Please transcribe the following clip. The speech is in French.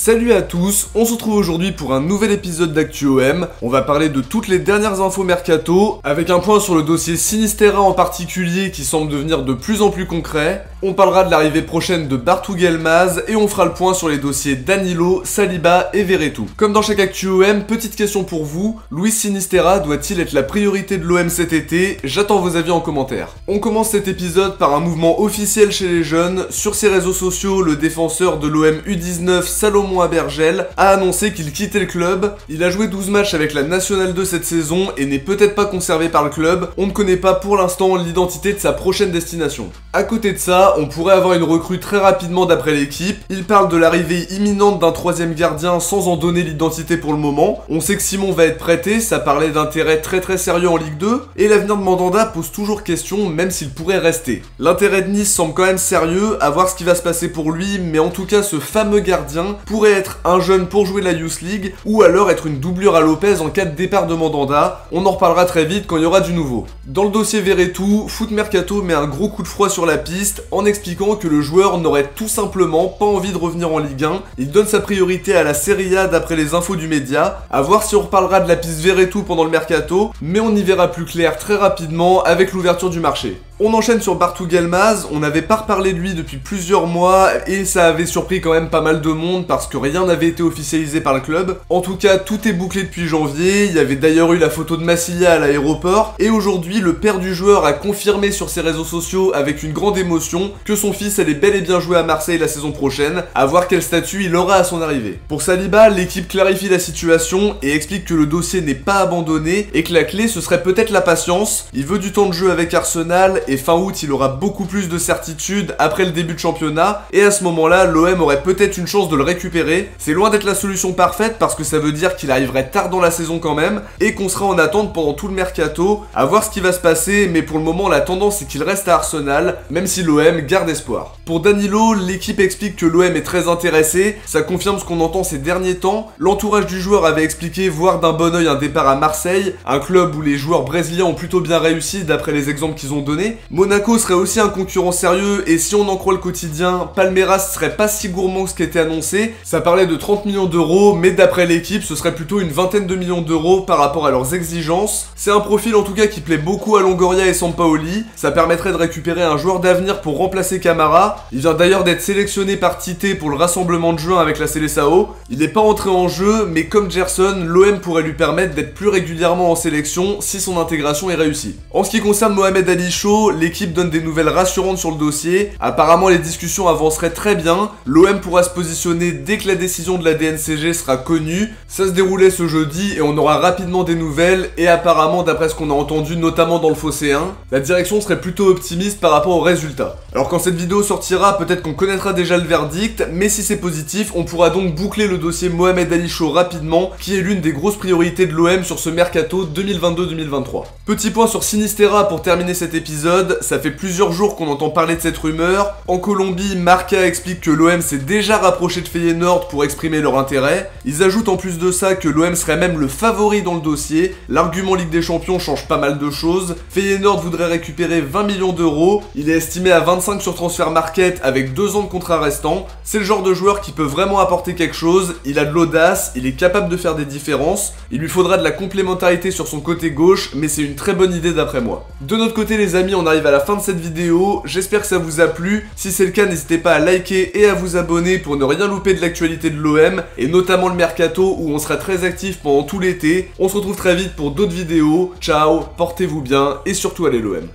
Salut à tous, on se retrouve aujourd'hui pour un nouvel épisode d'ActuOM. On va parler de toutes les dernières infos mercato, avec un point sur le dossier Sinisterra en particulier qui semble devenir de plus en plus concret. On parlera de l'arrivée prochaine de Bartu Yılmaz et on fera le point sur les dossiers Danilo, Saliba et Veretout. Comme dans chaque ActuOM, petite question pour vous, Luis Sinisterra doit-il être la priorité de l'OM cet été? J'attends vos avis en commentaire. On commence cet épisode par un mouvement officiel chez les jeunes. Sur ses réseaux sociaux, le défenseur de l'OM U19, Salomon Abergel, a annoncé qu'il quittait le club. Il a joué 12 matchs avec la Nationale 2 cette saison et n'est peut-être pas conservé par le club. On ne connaît pas pour l'instant l'identité de sa prochaine destination. À côté de ça, on pourrait avoir une recrue très rapidement d'après l'équipe. Il parle de l'arrivée imminente d'un troisième gardien sans en donner l'identité pour le moment. On sait que Simon va être prêté, ça parlait d'intérêt très sérieux en Ligue 2. Et l'avenir de Mandanda pose toujours question, même s'il pourrait rester. L'intérêt de Nice semble quand même sérieux, à voir ce qui va se passer pour lui, mais en tout cas ce fameux gardien pourrait être un jeune pour jouer la Youth League, ou alors être une doublure à Lopez en cas de départ de Mandanda. On en reparlera très vite quand il y aura du nouveau. Dans le dossier Veretout, Foot Mercato met un gros coup de froid sur la piste, en expliquant que le joueur n'aurait tout simplement pas envie de revenir en Ligue 1. Il donne sa priorité à la Serie A d'après les infos du média. À voir si on reparlera de la piste Veretout pendant le mercato, mais on y verra plus clair très rapidement avec l'ouverture du marché. On enchaîne sur Bartu Yılmaz, on n'avait pas reparlé de lui depuis plusieurs mois et ça avait surpris quand même pas mal de monde parce que rien n'avait été officialisé par le club. En tout cas, tout est bouclé depuis janvier, il y avait d'ailleurs eu la photo de Massilia à l'aéroport et aujourd'hui le père du joueur a confirmé sur ses réseaux sociaux avec une grande émotion que son fils allait bel et bien jouer à Marseille la saison prochaine, à voir quel statut il aura à son arrivée. Pour Saliba, l'équipe clarifie la situation et explique que le dossier n'est pas abandonné et que la clé ce serait peut-être la patience. Il veut du temps de jeu avec Arsenal et fin août il aura beaucoup plus de certitude après le début de championnat et à ce moment-là l'OM aurait peut-être une chance de le récupérer. C'est loin d'être la solution parfaite parce que ça veut dire qu'il arriverait tard dans la saison quand même et qu'on sera en attente pendant tout le mercato, à voir ce qui va se passer, mais pour le moment la tendance c'est qu'il reste à Arsenal même si l'OM garde espoir. Pour Danilo, l'équipe explique que l'OM est très intéressé, ça confirme ce qu'on entend ces derniers temps. L'entourage du joueur avait expliqué voir d'un bon oeil un départ à Marseille, un club où les joueurs brésiliens ont plutôt bien réussi d'après les exemples qu'ils ont donnés. Monaco serait aussi un concurrent sérieux et si on en croit le quotidien, Palmeiras serait pas si gourmand que ce qui était annoncé. Ça parlait de 30 millions d'euros, mais d'après l'équipe, ce serait plutôt une vingtaine de millions d'euros par rapport à leurs exigences. C'est un profil en tout cas qui plaît beaucoup à Longoria et Sampaoli. Ça permettrait de récupérer un joueur d'avenir pour remplacer Camara. Il vient d'ailleurs d'être sélectionné par Tite pour le rassemblement de juin avec la Seleção. Il n'est pas entré en jeu, mais comme Gerson, l'OM pourrait lui permettre d'être plus régulièrement en sélection si son intégration est réussie. En ce qui concerne Mohamed Ali Chaud, l'équipe donne des nouvelles rassurantes sur le dossier. Apparemment les discussions avanceraient très bien. L'OM pourra se positionner dès que la décision de la DNCG sera connue. Ça se déroulait ce jeudi et on aura rapidement des nouvelles et apparemment d'après ce qu'on a entendu notamment dans le Phocéen, la direction serait plutôt optimiste par rapport aux résultats. Alors quand cette vidéo sortira, peut-être qu'on connaîtra déjà le verdict, mais si c'est positif, on pourra donc boucler le dossier Mohamed Ali Chaud rapidement, qui est l'une des grosses priorités de l'OM sur ce mercato 2022-2023. Petit point sur Sinisterra pour terminer cet épisode, ça fait plusieurs jours qu'on entend parler de cette rumeur. En Colombie, Marca explique que l'OM s'est déjà rapproché de Feyenoord pour exprimer leur intérêt. Ils ajoutent en plus de ça que l'OM serait même le favori dans le dossier. L'argument Ligue des Champions change pas mal de choses. Feyenoord voudrait récupérer 20 millions d'euros. Il est estimé à 25 sur Transfermarkt avec 2 ans de contrat restant. C'est le genre de joueur qui peut vraiment apporter quelque chose. Il a de l'audace, il est capable de faire des différences. Il lui faudra de la complémentarité sur son côté gauche, mais c'est une très bonne idée d'après moi. De notre côté les amis, on arrive à la fin de cette vidéo. J'espère que ça vous a plu. Si c'est le cas, n'hésitez pas à liker et à vous abonner pour ne rien louper de l'actualité de l'OM et notamment le mercato où on sera très actif pendant tout l'été. On se retrouve très vite pour d'autres vidéos. Ciao, portez-vous bien et surtout allez l'OM.